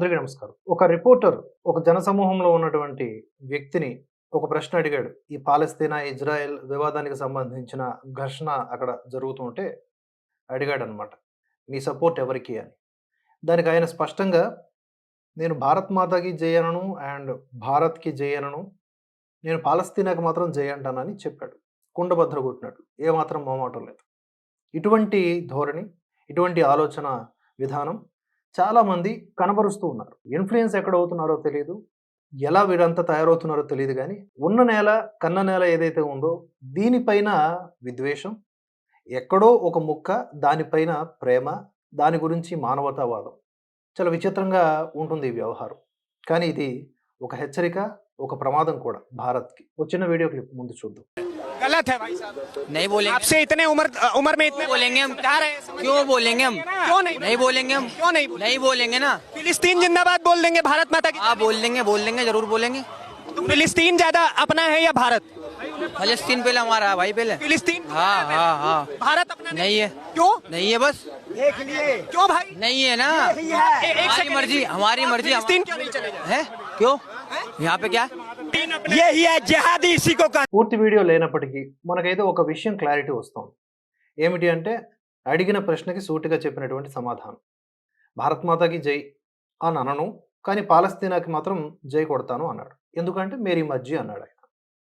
అందరికీ నమస్కారం. ఒక రిపోర్టర్ ఒక జనసమూహంలో ఉన్నటువంటి వ్యక్తిని ఒక ప్రశ్న అడిగాడు. ఈ పాలస్తీనా, ఇజ్రాయెల్ వివాదానికి సంబంధించిన ఘర్షణ అక్కడ జరుగుతూ ఉంటే అడిగాడనమాట. "మీ సపోర్ట్ ఎవరికి" అని. దానికి ఆయన స్పష్టంగా "నేను భారత్ మాతాకి జై అనను అండ్ భారత్‌కి జై అనను. నేను పాలస్తీనాకి మాత్రం జై అంటానని" చెప్పాడు. కుండబద్దలు కొట్టినట్టు. ఏమాత్రం మొహమాటం లేదు. ఇటువంటి ధోరణి, ఇటువంటి ఆలోచన విధానం చాలామంది కనబరుస్తూ ఉన్నారు. ఇన్‌ఫ్లుయెన్స్ ఎక్కడవుతున్నారో తెలీదు. ఎలా వీరంతా తయారవుతున్నారో తెలీదు గానీ, ఉన్న నేల, కన్న నేల ఏదైతే ఉందో దీనిపైన విద్వేషం, ఎక్కడో ఒక ముక్క దానిపైన ప్రేమ, దాని గురించి మానవతావాదం. చాలా విచిత్రంగా ఉంటుంది ఈ వ్యవహారం. కానీ ఇది ఒక హెచ్చరిక, ఒక ప్రమాదం కూడా భారత్‌కి. ఓ చిన్న వీడియో క్లిప్ ముందు చూద్దాం. गलत है भाई साहब। नहीं बोलेंगे। आपसे इतने उम्र में इतने बोलेंगे हम। क्या रहे हैं, समझ क्यों रहे हैं? बोलेंगे हम? क्यों नहीं नहीं बोलेंगे हम। क्यों नहीं बोलेंगे? नहीं बोलेंगे ना। फिलिस्तीन जिंदाबाद बोल देंगे, भारत माता की हाँ बोल देंगे जरूर बोलेंगे। तो फिलिस्तीन ज्यादा अपना है या भारत? फलस्तीन पहले हमारा है भाई पहले। फिलिस्तीन हाँ हाँ हाँ। भारत अपना नहीं है। क्यों नहीं है बस। देख लिए क्यों भाई? नहीं है ना। एक हमारी सेकंड, मर्जी हमारी मर्जी। फिलिस्तीन क्यों नहीं चले जाए? है क्यों? यहाँ पे क्या? यही है जिहादी, इसी को పూర్తి వీడియో లేనప్పటికీ మనకైతే ఒక విషయం క్లారిటీ వస్తోంది. ఏమిటి అంటే అడిగిన ప్రశ్నకి సూటిగా చెప్పినటువంటి సమాధానం. భారత్ మాతాకి జై అని అనను, కానీ పాలస్తీనాకి మాత్రం జై కొడతాను అన్నాడు. ఎందుకంటే మేరీ మర్జీ అన్నాడు ఆయన.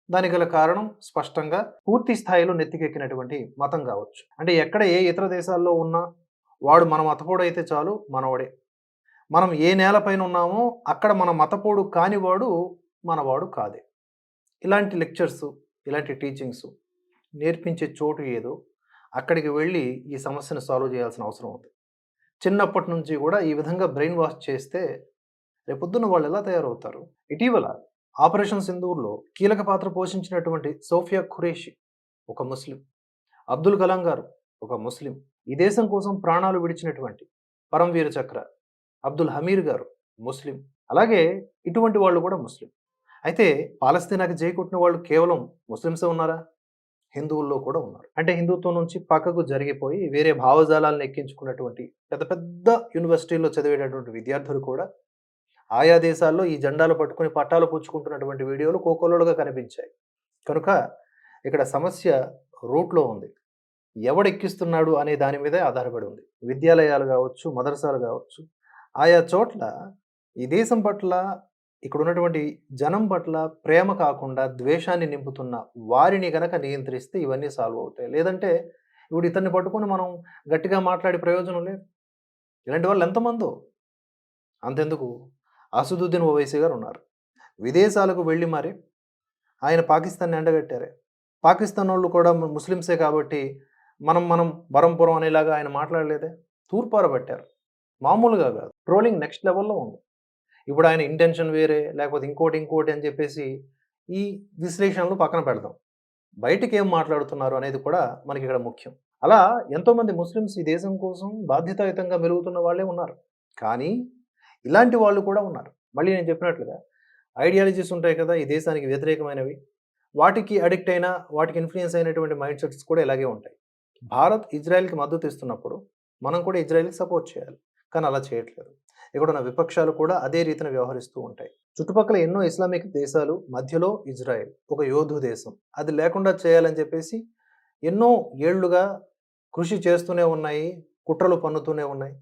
దానికి గల కారణం స్పష్టంగా పూర్తి స్థాయిలో నెత్తికెక్కినటువంటి మతం కావచ్చు. అంటే ఎక్కడ ఏ ఇతర దేశాల్లో ఉన్నా వాడు మన మతపోడు అయితే చాలు మనవాడే. మనం ఏ నేలపైన ఉన్నామో అక్కడ మన మతపోడు కానివాడు మనవాడు కాదే. ఇలాంటి లెక్చర్స్, ఇలాంటి టీచింగ్స్ నేర్పించే చోటు ఏదో అక్కడికి వెళ్ళి ఈ సమస్యను సాల్వ్ చేయాల్సిన అవసరం ఉంది. చిన్నప్పటి నుంచి కూడా ఈ విధంగా బ్రెయిన్ వాష్ చేస్తే రేపొద్దున వాళ్ళు ఎలా తయారవుతారు? ఇటీవల ఆపరేషన్ సింధూర్‌లో కీలక పాత్ర పోషించినటువంటి సోఫియా ఖురేషి ఒక ముస్లిం, అబ్దుల్ కలాం గారు ఒక ముస్లిం, ఈ దేశం కోసం ప్రాణాలు విడిచినటువంటి పరమవీర చక్ర అబ్దుల్ హమీర్ గారు ముస్లిం, అలాగే ఇటువంటి వాళ్ళు కూడా ముస్లిం. అయితే పాలస్తీనాకి జై కొట్టిన వాళ్ళు కేవలం ముస్లిమ్సే ఉన్నారా? హిందువుల్లో కూడా ఉన్నారు. అంటే హిందుత్వం నుంచి పక్కకు జరిగిపోయి వేరే భావజాలాలను ఎక్కించుకున్నటువంటి పెద్ద పెద్ద యూనివర్సిటీల్లో చదివేటటువంటి విద్యార్థులు కూడా ఆయా దేశాల్లో ఈ జెండాలు పట్టుకొని పట్టాలు పుచ్చుకుంటున్నటువంటి వీడియోలు కోకొల్లలుగా కనిపించాయి. కనుక ఇక్కడ సమస్య రూట్‌లో ఉంది. ఎవడెక్కిస్తున్నాడు అనే దాని మీదే ఆధారపడి ఉంది. విద్యాలయాలు కావచ్చు, మదర్సాలు కావచ్చు, ఆయా చోట్ల ఈ దేశం పట్ల, ఇక్కడ ఉన్నటువంటి జనం పట్ల ప్రేమ కాకుండా ద్వేషాన్ని నింపుతున్న వారిని గనక నియంత్రిస్తే ఇవన్నీ సాల్వ్ అవుతాయి. లేదంటే ఇప్పుడు ఇతన్ని పట్టుకొని మనం గట్టిగా మాట్లాడే ప్రయోజనం లేదు. ఇలాంటి వాళ్ళు ఎంతమందో. అంతెందుకు, అసదుద్దీన్ ఓవైసీ గారు ఉన్నారు. విదేశాలకు వెళ్ళి మరి ఆయన పాకిస్తాన్‌ని ఎండగట్టారే. పాకిస్తాన్ వాళ్ళు కూడా ముస్లిమ్సే కాబట్టి మనం బరంపురం అనేలాగా ఆయన మాట్లాడలేదే. తూర్పారబట్టారు. మామూలుగా కాదు. ట్రోలింగ్ నెక్స్ట్ లెవెల్‌లో ఉంది. ఇప్పుడు ఆయన ఇంటెన్షన్ వేరే, లేకపోతే ఇంకోటి అని చెప్పేసి ఈ విశ్లేషణలు పక్కన పెడదాం. బయటికి ఏం మాట్లాడుతున్నారు అనేది కూడా మనకి ఇక్కడ ముఖ్యం. అలా ఎంతోమంది ముస్లిమ్స్ ఈ దేశం కోసం బాధ్యతాయుతంగా మెలుగుతున్న వాళ్ళే ఉన్నారు. కానీ ఇలాంటి వాళ్ళు కూడా ఉన్నారు. మళ్ళీ నేను చెప్పినట్లుగా ఐడియాలజీస్ ఉంటాయి కదా ఈ దేశానికి వ్యతిరేకమైనవి. వాటికి అడిక్ట్ అయిన, వాటికి ఇన్‌ఫ్లుయెన్స్ అయినటువంటి మైండ్ సెట్స్ కూడా ఇలాగే ఉంటాయి. భారత్ ఇజ్రాయెల్‌కి మద్దతు ఇస్తున్నప్పుడు మనం కూడా ఇజ్రాయెల్‌కి సపోర్ట్ చేయాలి. కానీ అలా చేయట్లేదు. ఇక్కడున్న విపక్షాలు కూడా అదే రీతిన వ్యవహరిస్తూ ఉంటాయి. చుట్టుపక్కల ఎన్నో ఇస్లామిక్ దేశాలు, మధ్యలో ఇజ్రాయెల్ ఒక యోధు దేశం. అది లేకుండా చేయాలని చెప్పేసి ఎన్నో ఏళ్లుగా కృషి చేస్తూనే ఉన్నాయి, కుట్రలు పన్నుతూనే ఉన్నాయి.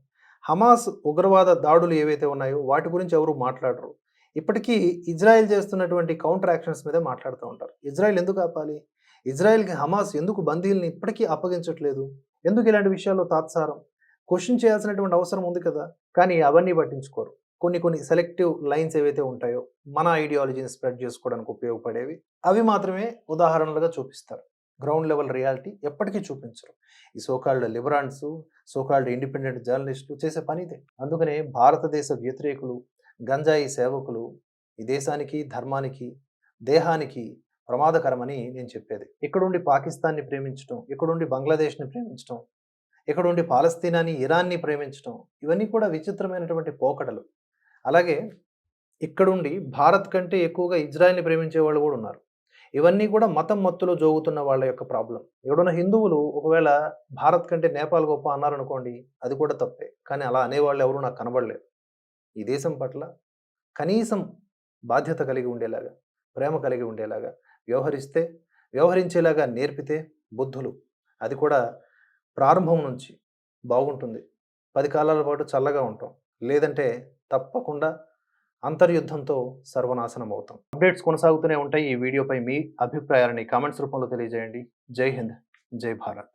హమాస్ ఉగ్రవాద దాడులు ఏవైతే ఉన్నాయో వాటి గురించి ఎవరు మాట్లాడరు. ఇప్పటికీ ఇజ్రాయెల్ చేస్తున్నటువంటి కౌంటర్ యాక్షన్స్ మీదే మాట్లాడుతూ ఉంటారు. ఇజ్రాయెల్ ఎందుకు ఆపాలి? ఇజ్రాయెల్‌కి హమాస్ ఎందుకు బందీల్ని ఇప్పటికీ అప్పగించట్లేదు? ఎందుకు ఇలాంటి విషయాల్లో తాత్సారం? క్వెషన్ చేయాల్సినటువంటి అవసరం ఉంది కదా! కానీ అవన్నీ పట్టించుకోరు. కొన్ని సెలెక్టివ్ లైన్స్ ఏవైతే ఉంటాయో మన ఐడియాలజీని స్ప్రెడ్ చేసుకోవడానికి ఉపయోగపడేవి అవి మాత్రమే ఉదాహరణలుగా చూపిస్తారు. గ్రౌండ్ లెవెల్ రియాలిటీ ఎప్పటికీ చూపించరు. ఈ సోకాల్డ్ లిబరాన్స్, సోకాల్డ్ ఇండిపెండెంట్ జర్నలిస్టులు చేసే పని ఇదే. అందుకనే భారతదేశ వ్యతిరేకులు, గంజాయి సేవకులు ఈ దేశానికి, ధర్మానికి, దేహానికి ప్రమాదకరమని నేను చెప్పేది. ఇక్కడుండి పాకిస్తాన్‌ని ప్రేమించటం, ఇక్కడుండి బంగ్లాదేశ్‌ని ప్రేమించటం, ఇక్కడుండి పాలస్తీనాని, ఇరాన్‌ని ప్రేమించటం ఇవన్నీ కూడా విచిత్రమైనటువంటి పోకడలు. అలాగే ఇక్కడుండి భారత్ కంటే ఎక్కువగా ఇజ్రాయెల్‌ని ప్రేమించే వాళ్ళు కూడా ఉన్నారు. ఇవన్నీ కూడా మతం మత్తులో జోగుతున్న వాళ్ళ యొక్క ప్రాబ్లమ్. ఇక్కడున్న హిందువులు ఒకవేళ భారత్ కంటే నేపాల్ గొప్ప అన్నారనుకోండి, అది కూడా తప్పే. కానీ అలా అనేవాళ్ళు ఎవరు నాకు కనబడలేదు. ఈ దేశం పట్ల కనీసం బాధ్యత కలిగి ఉండేలాగా, ప్రేమ కలిగి ఉండేలాగా వ్యవహరించేలాగా నేర్పితే బుద్ధులు, అది కూడా ప్రారంభం నుంచి బాగుంటుంది. 10 కాలాల పాటు చల్లగా ఉంటాం. లేదంటే తప్పకుండా అంతర్యుద్ధంతో సర్వనాశనం అవుతాం. అప్డేట్స్ కొనసాగుతూనే ఉంటాయి. ఈ వీడియోపై మీ అభిప్రాయాలని కామెంట్స్ రూపంలో తెలియజేయండి. జై హింద్, జై భారత్.